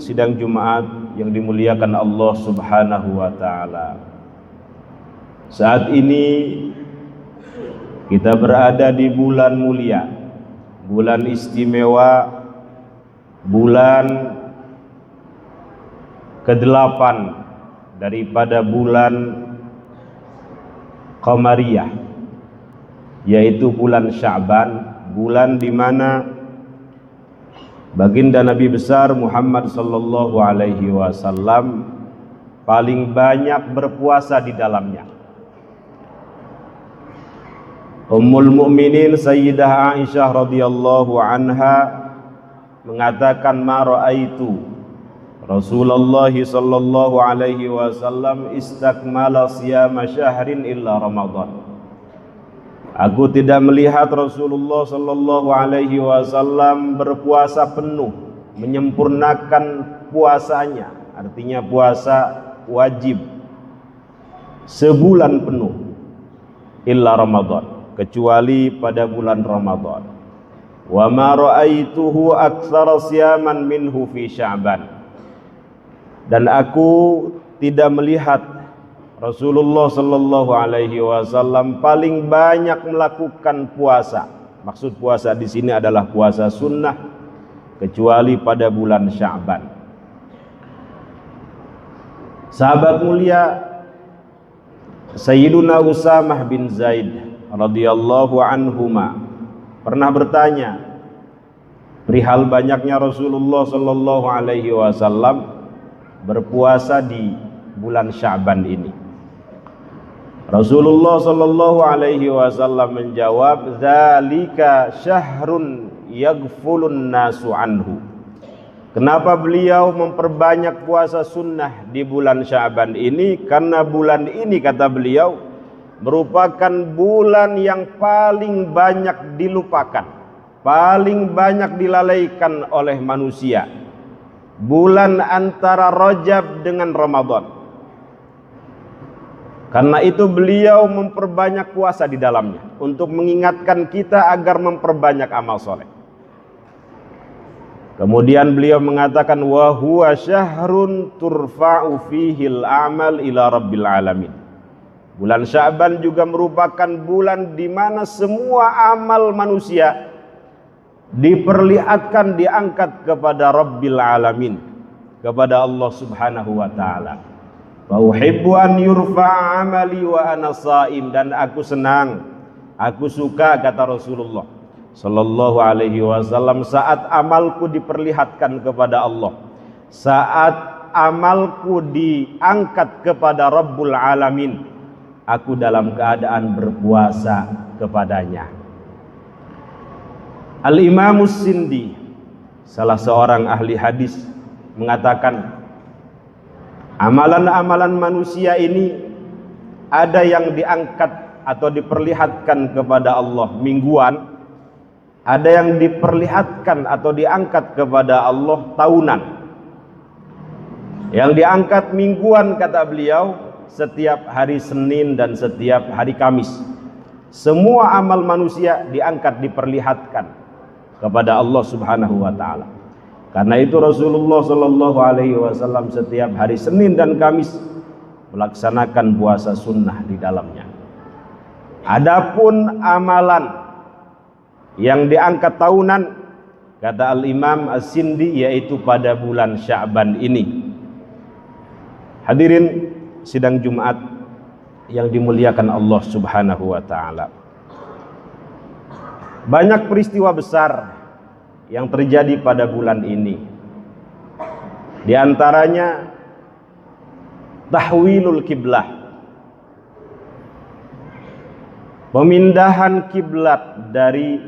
sidang Jumat yang dimuliakan Allah Subhanahu wa taala. Saat ini kita berada di bulan mulia, bulan istimewa, bulan ke-8 daripada bulan Qamariyah, yaitu bulan Sya'ban, bulan di mana baginda Nabi besar Muhammad sallallahu alaihi wasallam paling banyak berpuasa di dalamnya. Ummul Mukminin Sayyidah Aisyah radhiyallahu anha mengatakan, ma ra'aitu Rasulullah sallallahu alaihi wasallam istakmala siyama syahrin illa Ramadan. Aku tidak melihat Rasulullah sallallahu alaihi wasallam berpuasa penuh, menyempurnakan puasanya, artinya puasa wajib sebulan penuh, illa Ramadan, kecuali pada bulan Ramadan. Wa ma ra'aituhu aktsara siyaman minhu fi Sya'ban. Dan aku tidak melihat Rasulullah sallallahu alaihi wasallam paling banyak melakukan puasa. Maksud puasa di sini adalah puasa sunnah, kecuali pada bulan Sya'ban. Sahabat mulia Sayyiduna Usamah bin Zaid radhiyallahu anhuma pernah bertanya perihal banyaknya Rasulullah sallallahu alaihi wasallam berpuasa di bulan Sya'ban ini. Rasulullah sallallahu alaihi wasallam menjawab, "Dzalika syahrun yaghfulun nasu anhu." Kenapa beliau memperbanyak puasa sunnah di bulan Sya'ban ini? Karena bulan ini, kata beliau, merupakan bulan yang paling banyak dilupakan, paling banyak dilalaikan oleh manusia. Bulan antara Rajab dengan Ramadan. Karena itu beliau memperbanyak puasa di dalamnya untuk mengingatkan kita agar memperbanyak amal soleh. Kemudian beliau mengatakan, wa huwa syahrun turfa'u fihil amal ila rabbil alamin. Bulan Sya'ban juga merupakan bulan di mana semua amal manusia diperlihatkan, diangkat kepada Rabbil Alamin, kepada Allah Subhanahu wa taala. Wa uhibbu an yurfa'a amali wa ana shaim, dan aku senang, aku suka, kata Rasulullah sallallahu alaihi wasallam, saat amalku diperlihatkan kepada Allah, saat amalku diangkat kepada Rabbul Alamin, aku dalam keadaan berpuasa kepadanya. Al-Imam Sindi, salah seorang ahli hadis, mengatakan amalan-amalan manusia ini ada yang diangkat atau diperlihatkan kepada Allah mingguan, ada yang diperlihatkan atau diangkat kepada Allah tahunan. Yang diangkat mingguan, kata beliau, setiap hari Senin dan setiap hari Kamis. Semua amal manusia diangkat, diperlihatkan kepada Allah Subhanahu wa taala. Karena itu Rasulullah sallallahu alaihi wasallam setiap hari Senin dan Kamis melaksanakan puasa sunnah di dalamnya. Adapun amalan yang diangkat tahunan, kata Al-Imam As-Sindi, yaitu pada bulan Sya'ban ini. Hadirin sidang Jumat yang dimuliakan Allah Subhanahu wa taala. Banyak peristiwa besar yang terjadi pada bulan ini. Di antaranya tahwilul kiblah, pemindahan kiblat dari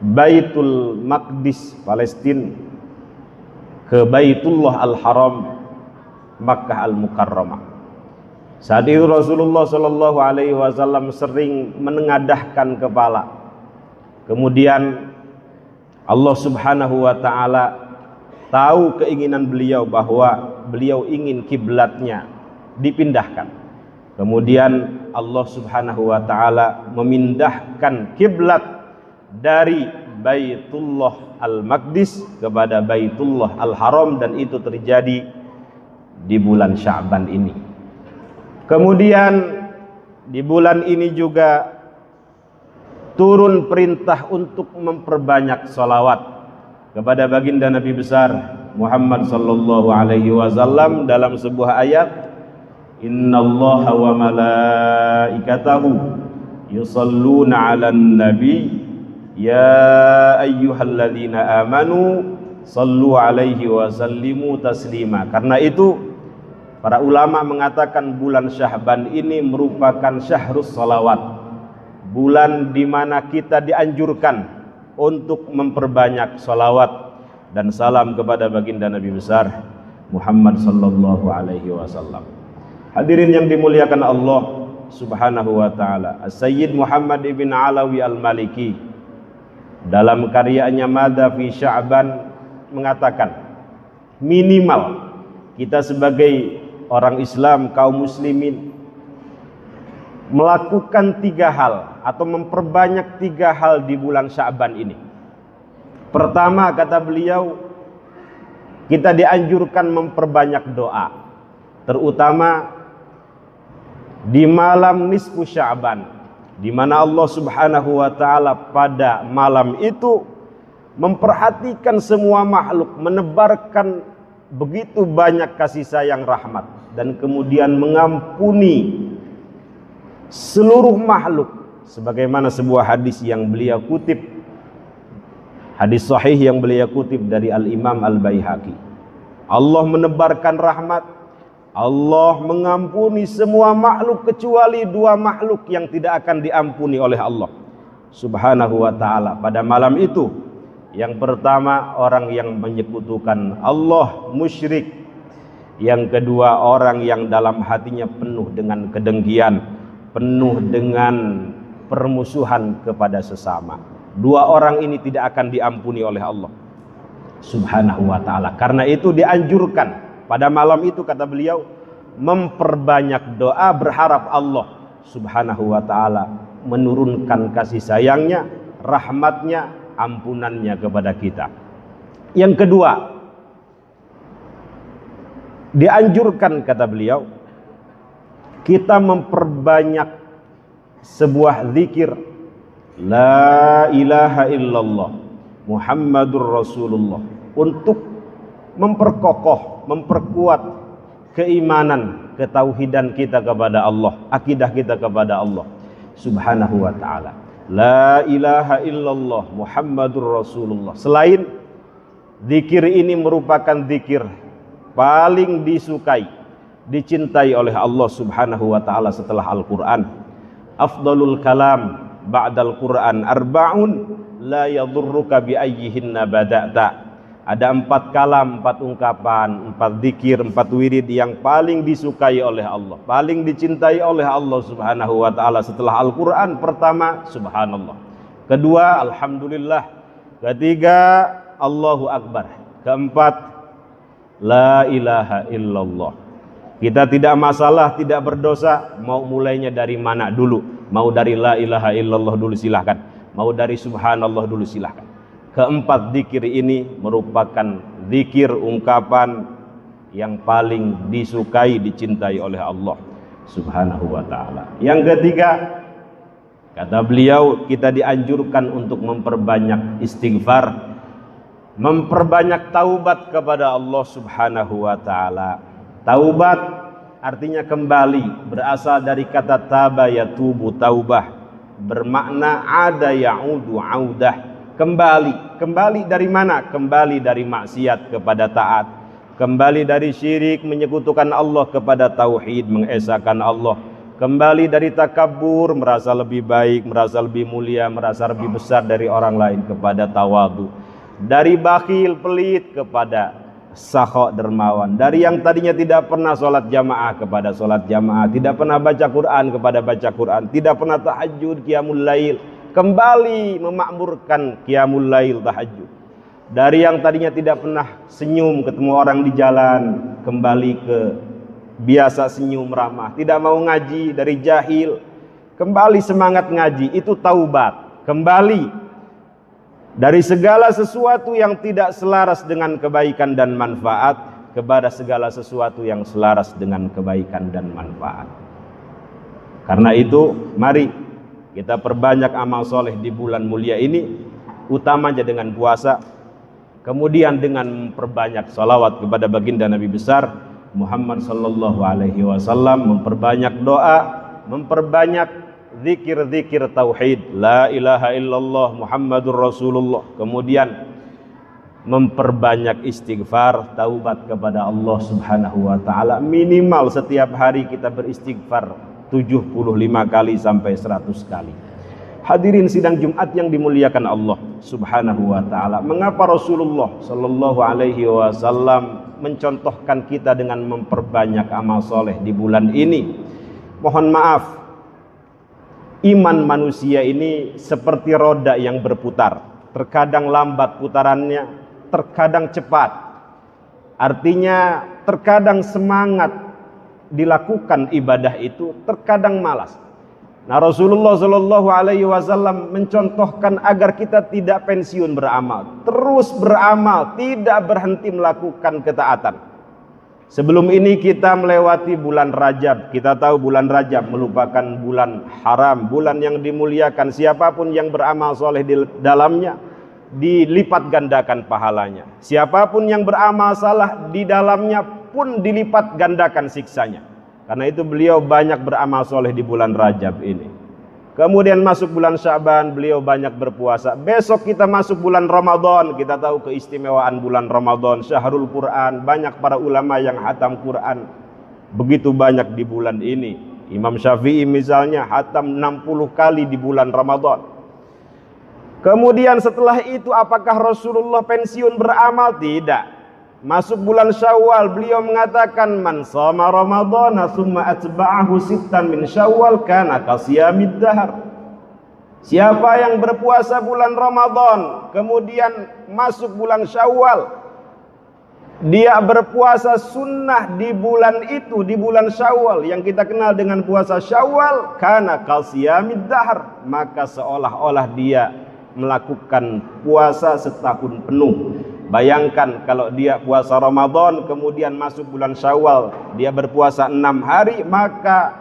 Baitul Maqdis Palestina ke Baitullah Al-Haram Makkah Al-Mukarramah. Saat itu Rasulullah sallallahu alaihi wasallam sering menengadahkan kepala. Kemudian Allah Subhanahu wa taala tahu keinginan beliau bahwa beliau ingin kiblatnya dipindahkan. Kemudian Allah Subhanahu wa taala memindahkan kiblat dari Baitullah Al-Maqdis kepada Baitullah Al-Haram, dan itu terjadi di bulan Sya'ban ini. Kemudian di bulan ini juga turun perintah untuk memperbanyak salawat kepada baginda Nabi besar Muhammad sallallahu alaihi wasallam dalam sebuah ayat, innallaha wa malaikatahu yusalluna 'alan nabi ya ayyuhalladzina amanu sallu alaihi wa sallimu taslima. Karena itu para ulama mengatakan bulan Sya'ban ini merupakan syahrus salawat, bulan di mana kita dianjurkan untuk memperbanyak salawat dan salam kepada baginda Nabi besar Muhammad sallallahu alaihi wasallam. Hadirin yang dimuliakan Allah Subhanahu wa taala, As-Sayyid Muhammad ibn Alawi Al-Maliki dalam karyanya Madha fi Sya'ban mengatakan, minimal kita sebagai orang Islam, kaum muslimin, melakukan 3 hal atau memperbanyak 3 hal di bulan Sya'ban ini. Pertama, kata beliau, kita dianjurkan memperbanyak doa, terutama di malam nisfu Sya'ban, di mana Allah Subhanahu wa taala pada malam itu memperhatikan semua makhluk, menebarkan begitu banyak kasih sayang rahmat, dan kemudian mengampuni seluruh makhluk, sebagaimana sebuah hadis yang beliau kutip, hadis sahih yang beliau kutip dari Al-Imam Al-Baihaqi. Allah menebarkan rahmat, Allah mengampuni semua makhluk kecuali 2 makhluk yang tidak akan diampuni oleh Allah Subhanahu wa taala pada malam itu. Yang pertama, orang yang menyekutukan Allah, musyrik. Yang kedua, orang yang dalam hatinya penuh dengan kedengkian, penuh dengan permusuhan kepada sesama. 2 orang ini tidak akan diampuni oleh Allah Subhanahu wa taala. Karena itu dianjurkan pada malam itu, kata beliau, memperbanyak doa, berharap Allah Subhanahu wa taala menurunkan kasih sayangnya, rahmatnya, ampunannya kepada kita. Yang kedua, dianjurkan, kata beliau, kita memperbanyak sebuah zikir, la ilaha illallah Muhammadur Rasulullah, untuk memperkokoh, memperkuat keimanan, ketauhidan kita kepada Allah, akidah kita kepada Allah Subhanahu wa taala. La ilaha illallah Muhammadur Rasulullah. Selain zikir ini merupakan zikir paling disukai, dicintai oleh Allah Subhanahu wa taala setelah Al-Qur'an. Afdalul kalam ba'dal Qur'an arba'un la yadhurruka bi ayyihinna bada'ta. Ada 4 kalam, 4 ungkapan, 4 zikir, 4 wirid yang paling disukai oleh Allah, paling dicintai oleh Allah Subhanahu wa taala setelah Al-Qur'an. Pertama, subhanallah. Kedua, alhamdulillah. Ketiga, Allahu akbar. Keempat, la ilaha illallah. Kita tidak masalah, tidak berdosa, mau mulainya dari mana dulu. Mau dari la ilaha illallah dulu silahkan, mau dari subhanallah dulu silahkan. Keempat zikir ini merupakan zikir ungkapan yang paling disukai, dicintai oleh Allah Subhanahu wa taala. Yang ketiga, kata beliau, kita dianjurkan untuk memperbanyak istighfar, memperbanyak taubat kepada Allah Subhanahu wa taala. Taubat artinya kembali, berasal dari kata taba yatubu, taubah, bermakna ada ya'udu audah. Kembali dari mana? Kembali dari maksiat kepada taat, kembali dari syirik, menyekutukan Allah, kepada tauhid, mengesahkan Allah, kembali dari takabur, merasa lebih baik, merasa lebih mulia, merasa lebih besar dari orang lain, kepada tawadu, dari bakhil pelit kepada sakha dermawan, dari yang tadinya tidak pernah sholat jamaah kepada sholat jamaah, tidak pernah baca Quran kepada baca Quran, tidak pernah tahajud, qiyamul lail, kembali memakmurkan qiyamul lail, tahajud. Dari yang tadinya tidak pernah senyum ketemu orang di jalan, kembali ke biasa senyum ramah. Tidak mau ngaji, dari jahil kembali semangat ngaji, itu taubat. Kembali dari segala sesuatu yang tidak selaras dengan kebaikan dan manfaat kepada segala sesuatu yang selaras dengan kebaikan dan manfaat. Karena itu mari kita perbanyak amal soleh di bulan mulia ini, utamanya dengan puasa, kemudian dengan memperbanyak salawat kepada baginda Nabi besar Muhammad sallallahu alaihi wasallam, memperbanyak doa, memperbanyak zikir-zikir tauhid, la ilaha illallah Muhammadur Rasulullah, kemudian memperbanyak istighfar, taubat kepada Allah Subhanahu wa taala. Minimal setiap hari kita beristighfar 75 kali sampai 100 kali. Hadirin sidang Jumat yang dimuliakan Allah Subhanahu wa taala, mengapa Rasulullah sallallahu alaihi wasallam mencontohkan kita dengan memperbanyak amal soleh di bulan ini? Mohon maaf, iman manusia ini seperti roda yang berputar, terkadang lambat putarannya, terkadang cepat. Artinya terkadang semangat dilakukan ibadah itu, terkadang malas. Nah, Rasulullah Shallallahu Alaihi Wasallam mencontohkan agar kita tidak pensiun beramal, terus beramal, tidak berhenti melakukan ketaatan. Sebelum ini kita melewati bulan Rajab. Kita tahu bulan Rajab merupakan bulan haram, bulan yang dimuliakan. Siapapun yang beramal soleh di dalamnya dilipat gandakan pahalanya. Siapapun yang beramal salah di dalamnya pun dilipat gandakan siksanya. Karena itu beliau banyak beramal soleh di bulan Rajab ini. Kemudian masuk bulan Sya'ban, beliau banyak berpuasa. Besok kita masuk bulan Ramadan. Kita tahu keistimewaan bulan Ramadan, Syahrul Quran. Banyak para ulama yang hatam Quran begitu banyak di bulan ini. Imam Syafi'i misalnya hatam 60 kali di bulan Ramadan. Kemudian setelah itu apakah Rasulullah pensiun beramal? Tidak. Masuk bulan Syawal, beliau mengatakan, man shoma Ramadhana tsumma atba'ahu sittan min Syawal kana kasiyamid dahr. Siapa yang berpuasa bulan Ramadan, kemudian masuk bulan Syawal, dia berpuasa sunnah di bulan itu, di bulan Syawal yang kita kenal dengan puasa Syawal, kana kasiyamid dahr, maka seolah-olah dia melakukan puasa setahun penuh. Bayangkan kalau dia puasa Ramadan kemudian masuk bulan Syawal, dia berpuasa 6 hari, maka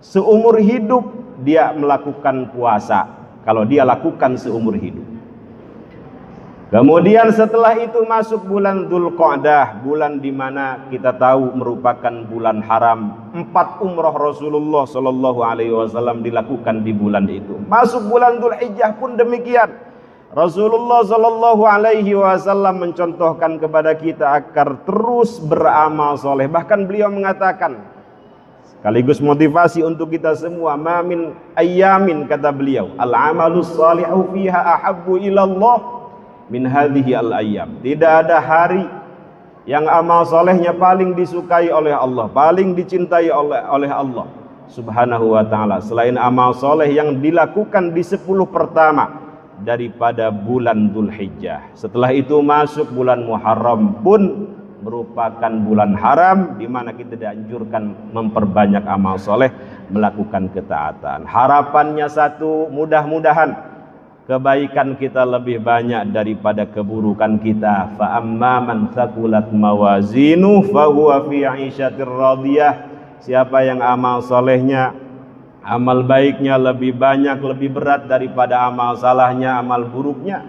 seumur hidup dia melakukan puasa. Kalau dia lakukan seumur hidup. Kemudian setelah itu masuk bulan Dzulqa'dah, bulan di mana kita tahu merupakan bulan haram. 4 umrah Rasulullah Shallallahu Alaihi Wasallam dilakukan di bulan itu. Masuk bulan Dzulhijjah pun demikian. Rasulullah Shallallahu Alaihi Wasallam mencontohkan kepada kita agar terus beramal soleh. Bahkan beliau mengatakan, sekaligus motivasi untuk kita semua, ma min ayyamin, kata beliau, al amalus salihu fiha ahabbu ilallah min hadhihi al ayyam. Tidak ada hari yang amal solehnya paling disukai oleh Allah, paling dicintai oleh Allah Subhanahu wa ta'ala, selain amal soleh yang dilakukan di 10 pertama daripada bulan Dzulhijjah. Setelah itu masuk bulan Muharram pun merupakan bulan haram, di mana kita dianjurkan memperbanyak amal soleh, melakukan ketaatan. Harapannya satu, mudah-mudahan kebaikan kita lebih banyak daripada keburukan kita. Fa amma man thaqulat mawazinu fa huwa fi 'ishatir radiyah. Siapa yang amal solehnya, amal baiknya lebih banyak, lebih berat daripada amal salahnya, amal buruknya,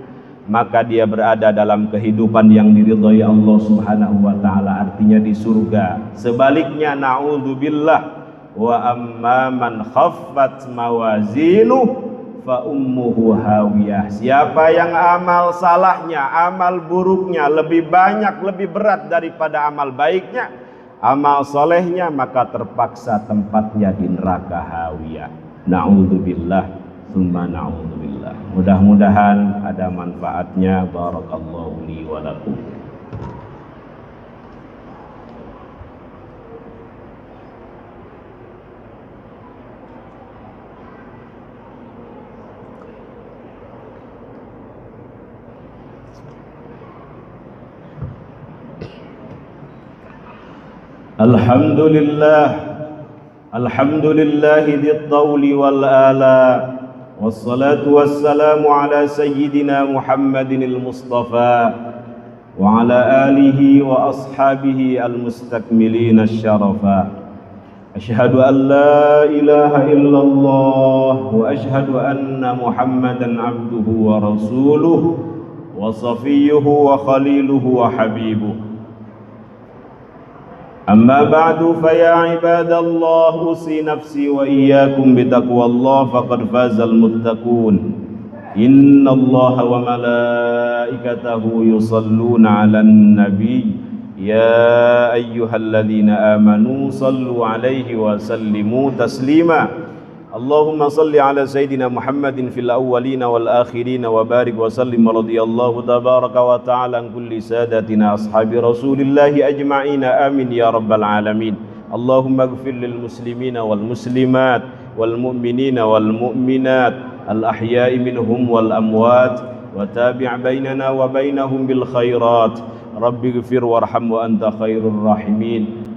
maka dia berada dalam kehidupan yang diridhai Allah Subhanahu wa ta'ala, artinya di surga. Sebaliknya, na'udzubillah, wa amma man khaffat mawazinu fa ummuhu hawiyah. Siapa yang amal salahnya, amal buruknya lebih banyak, lebih berat daripada amal baiknya, amal solehnya, maka terpaksa tempatnya di neraka hawiyah. Na'udzubillah, tsumma na'udzubillah. Mudah-mudahan ada manfaatnya. Barakallahu li wa lakum. Alhamdulillah, alhamdulillahi dzit-tauli wal ala, والصلاة والسلام على سيدنا محمد المصطفى وعلى آله وأصحابه المستكملين الشرفا. أشهد أن لا إله إلا الله وأشهد أن محمدا عبده ورسوله وصفيه وخليله وحبيبه. أما بعد فيا عباد الله أوصي نفسي وإياكم بتقوى الله فقد فاز المتقون. إن الله وملائكته يصلون على النبي يا أيها الذين آمنوا صلوا عليه وسلموا تسليما. اللهم صل على سيدنا محمد في الأولين والآخرين وبارك وسلم رضي الله تبارك وتعالى عن كل سادتنا أصحاب رسول الله أجمعين آمين يا رب العالمين. اللهم اغفر للمسلمين والمسلمات والمؤمنين والمؤمنات الأحياء منهم والأموات وتابع بيننا وبينهم بالخيرات. رب اغفر وارحم وأنت خير الراحمين.